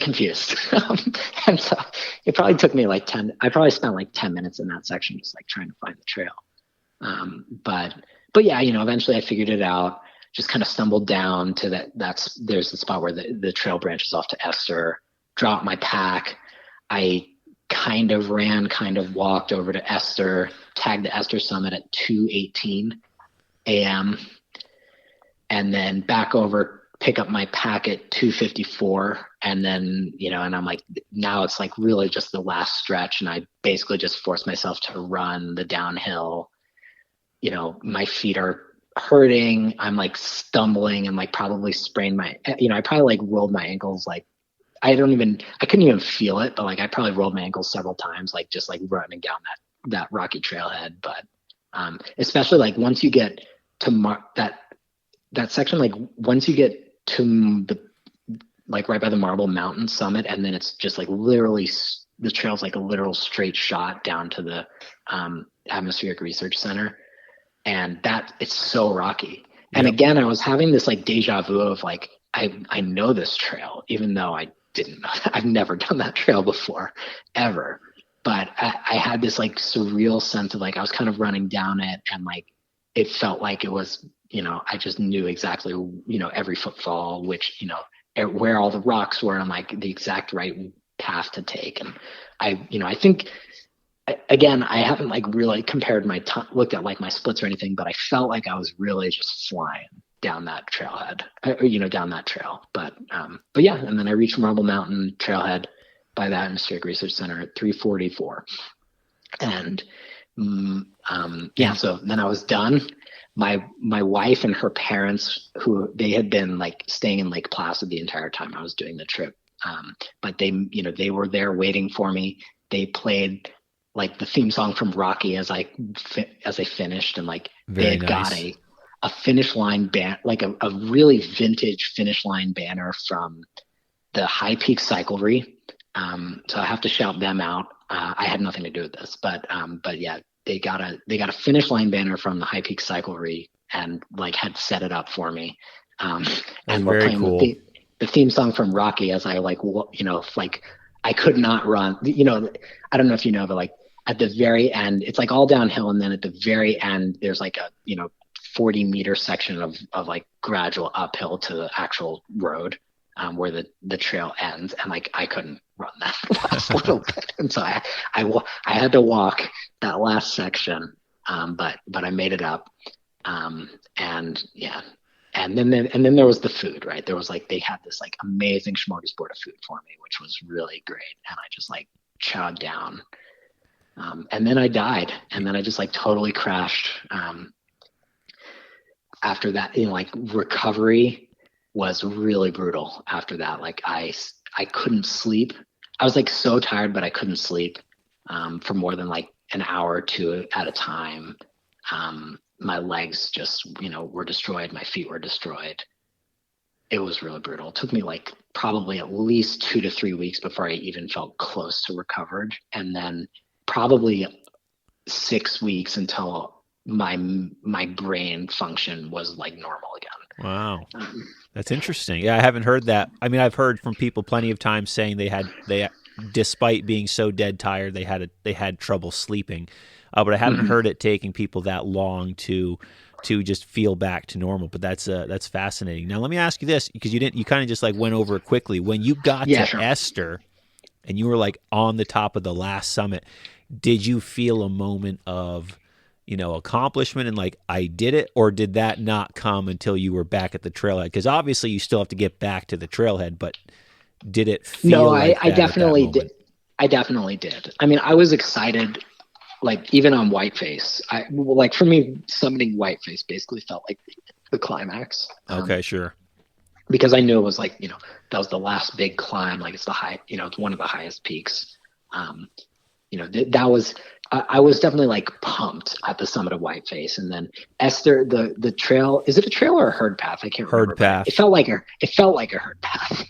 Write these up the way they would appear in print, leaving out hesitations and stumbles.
confused. And so it probably took me like I probably spent like 10 minutes in that section, just like trying to find the trail. But yeah, eventually I figured it out, just kind of stumbled down to there's the spot where the trail branches off to Esther, dropped my pack. I kind of walked over to Esther, tagged the Esther summit at 2:18 a.m. and then back over, pick up my pack at 2:54. And then, and I'm like, now it's like really just the last stretch. And I basically just forced myself to run the downhill. My feet are hurting. I'm like stumbling and like probably sprained I probably like rolled my ankles. Like I couldn't even feel it, but like I probably rolled my ankles several times, like just like running down that rocky trailhead. But especially like once you get to that section, like once you get to like right by the Marble Mountain summit, and then it's just like literally the trail's like a literal straight shot down to the Atmospheric Research Center, and that it's so rocky. And again, I was having this like deja vu of like I know this trail, even though I didn't know that. I've never done that trail before, ever. But I had this like surreal sense of like I was kind of running down it, and like it felt like it was, I just knew exactly, every footfall, which, where all the rocks were, and like the exact right path to take. And I think, again, I haven't like really compared looked at like my splits or anything, but I felt like I was really just flying down that trailhead, down that trail. But yeah, and then I reached Marble Mountain trailhead by the Atmospheric Research Center at 3:44. And so then I was done. My wife and her parents, who they had been like staying in Lake Placid the entire time I was doing the trip, but they were there waiting for me. They played like the theme song from Rocky as I finished, and like they had got a finish line like a really vintage finish line banner from the High Peak Cyclery. So I have to shout them out. I had nothing to do with this, but yeah, they got a finish line banner from the High Peak Cyclery, and like had set it up for me. And we're playing cool. the theme song from Rocky as I like, like I could not run, I don't know if you know, but like at the very end, it's like all downhill. And then at the very end, there's like a, 40-meter section of like gradual uphill to the actual road, where the trail ends. And like, I couldn't run that last little bit. And so I had to walk that last section. But I made it up. And yeah. And then there was the food, right? There was like, they had this like amazing smorgasbord of food for me, which was really great. And I just like chowed down. And then I died, and then I just like totally crashed. After that, like recovery was really brutal after that. Like I couldn't sleep. I was like so tired, but I couldn't sleep for more than like an hour or two at a time. My legs just, were destroyed. My feet were destroyed. It was really brutal. It took me like probably at least 2 to 3 weeks before I even felt close to recovered. And then probably 6 weeks until my brain function was like normal again. Wow. That's interesting. Yeah, I haven't heard that. I mean, I've heard from people plenty of times saying they despite being so dead tired, they had trouble sleeping. But I haven't heard it taking people that long to just feel back to normal. But that's fascinating. Now let me ask you this, because you kind of just like went over it quickly. When you got to sure. Esther and you were like on the top of the last summit, did you feel a moment of, accomplishment and like, I did it, or did that not come until you were back at the trailhead? Because obviously you still have to get back to the trailhead, but did it feel like I definitely did. I definitely did. I mean, I was excited, like even on Whiteface. Like for me, summiting Whiteface basically felt like the climax. Okay, sure. Because I knew it was like, that was the last big climb. Like it's the high, it's one of the highest peaks. That was, I was definitely like pumped at the summit of Whiteface. And then Esther, the trail, is it a trail or a herd path? I can't remember. Herd path. It felt like a herd path.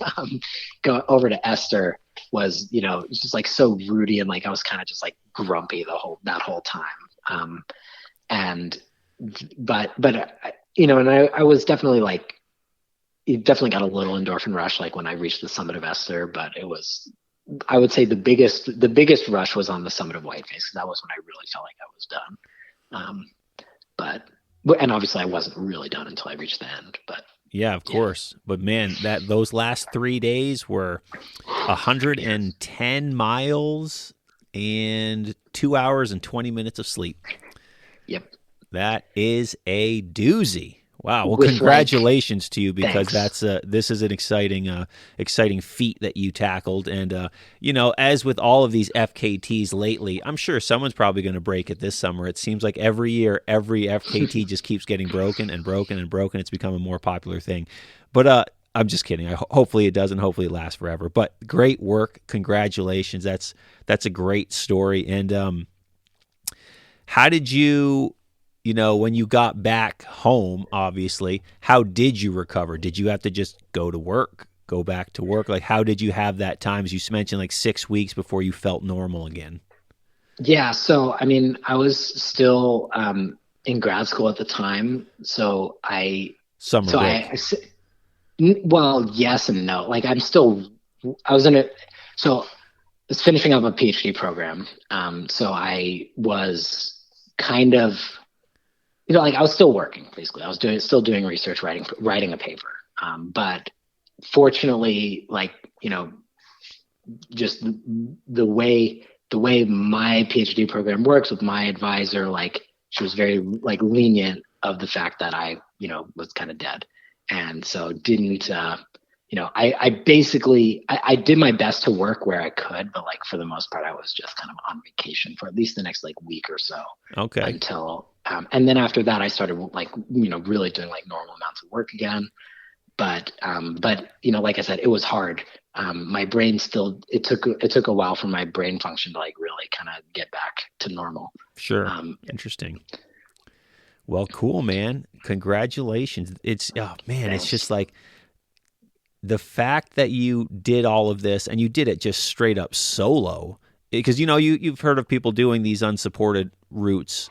Going over to Esther was, it's just like so rooty, and like I was kind of just like grumpy that whole time. And I was definitely like, it definitely got a little endorphin rush, like when I reached the summit of Esther, but I would say the biggest rush was on the summit of Whiteface. That was when I really felt like I was done. And obviously I wasn't really done until I reached the end, but yeah, of course. But man, those last 3 days were 110 miles and 2 hours and 20 minutes of sleep. Yep. That is a doozy. Wow. Well, congratulations to you, because this is an exciting feat that you tackled. And, as with all of these FKTs lately, I'm sure someone's probably going to break it this summer. It seems like every year, every FKT just keeps getting broken and broken and broken. It's become a more popular thing. But I'm just kidding. Hopefully it doesn't. Hopefully it lasts forever. But great work. Congratulations. That's a great story. And how did you... when you got back home, obviously, how did you recover? Did you have to just go back to work? Like, how did you have that time? As you mentioned, like 6 weeks before you felt normal again. Yeah. So, I mean, I was still in grad school at the time. So well, yes and no. Like, I was finishing up a PhD program. So I was kind of, I was still working, basically. I was still doing research, writing a paper. But fortunately, just the way my PhD program works with my advisor, she was very lenient of the fact that I, was kind of dead. And so didn't, I basically did my best to work where I could, but for the most part, I was just kind of on vacation for at least the next week or so. Okay. Until, and then after that, I started really doing normal amounts of work again. But like I said, it was hard. My brain it took a while for my brain function to really kind of get back to normal. Sure. Interesting. Well, cool, man. Congratulations. It's, Thanks. It's just the fact that you did all of this and you did it just straight up solo, because, you've heard of people doing these unsupported routes,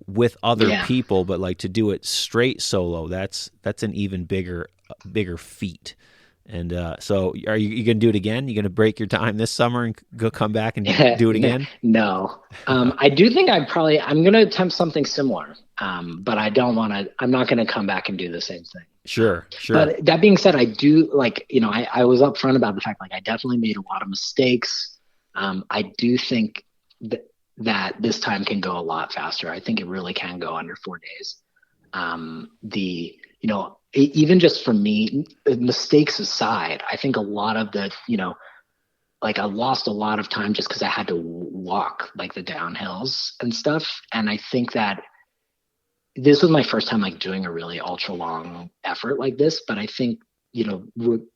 with other people, but to do it straight solo, that's an even bigger feat. And so are you going to do it again? You going to break your time this summer and come back and do it again? No. I do think I'm going to attempt something similar. But I'm not going to come back and do the same thing. Sure. But that being said, I do I was upfront about the fact, I definitely made a lot of mistakes. I do think that this time can go a lot faster. I think it really can go under 4 days. Even just for me, mistakes aside, I think a lot of the, I lost a lot of time just because I had to walk the downhills and stuff. And I think that this was my first time doing a really ultra long effort like this, but I think,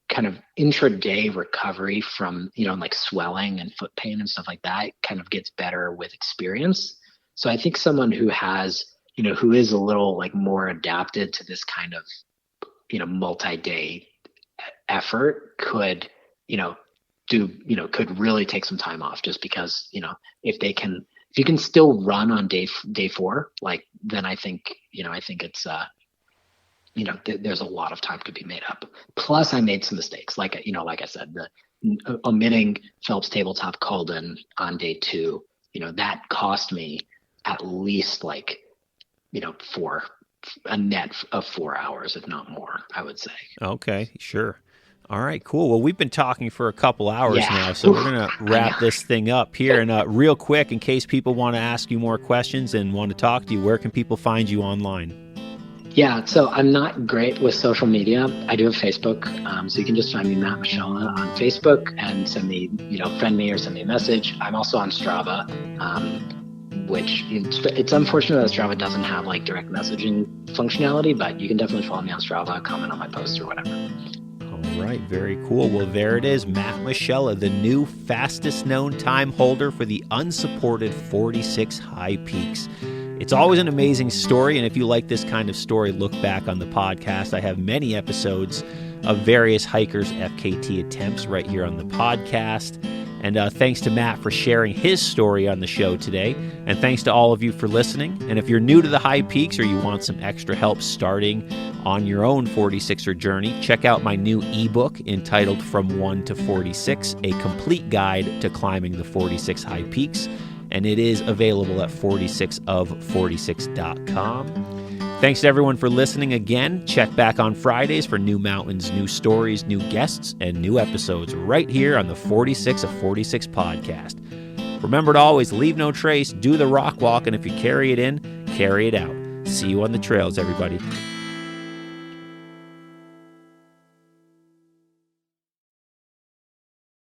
kind of intraday recovery from, swelling and foot pain and stuff like that kind of gets better with experience. So I think someone who has, who is a little more adapted to this kind of, multi-day effort could, could really take some time off, just because, if you can still run on day 4, then I think it's, there's a lot of time to be made up. Plus I made some mistakes. Like I said, the omitting Phelps Tabletop Colden on day 2, that cost me at least a net of 4 hours, if not more, I would say. Okay, sure. All right, cool. Well, we've been talking for a couple hours now, so we're going to wrap this thing up here. And real quick, in case people want to ask you more questions and want to talk to you, where can people find you online? Yeah, so I'm not great with social media. I do have Facebook, so you can just find me, Matt Mochella, on Facebook, and send me, friend me or send me a message. I'm also on Strava, which it's unfortunate that Strava doesn't have direct messaging functionality, but you can definitely follow me on Strava, comment on my post or whatever. All right, very cool. Well, there it is, Matt Mochella, the new fastest known time holder for the unsupported 46 high peaks. It's always an amazing story, and if you like this kind of story, look back on the podcast. I have many episodes of various hikers' FKT attempts right here on the podcast. And thanks to Matt for sharing his story on the show today. And thanks to all of you for listening. And if you're new to the high peaks or you want some extra help starting on your own 46er journey, check out my new ebook entitled From 1 to 46, A Complete Guide to Climbing the 46 High Peaks. And it is available at 46of46.com. Thanks to everyone for listening again. Check back on Fridays for new mountains, new stories, new guests, and new episodes right here on the 46 of 46 podcast. Remember to always leave no trace, do the rock walk, and if you carry it in, carry it out. See you on the trails, everybody.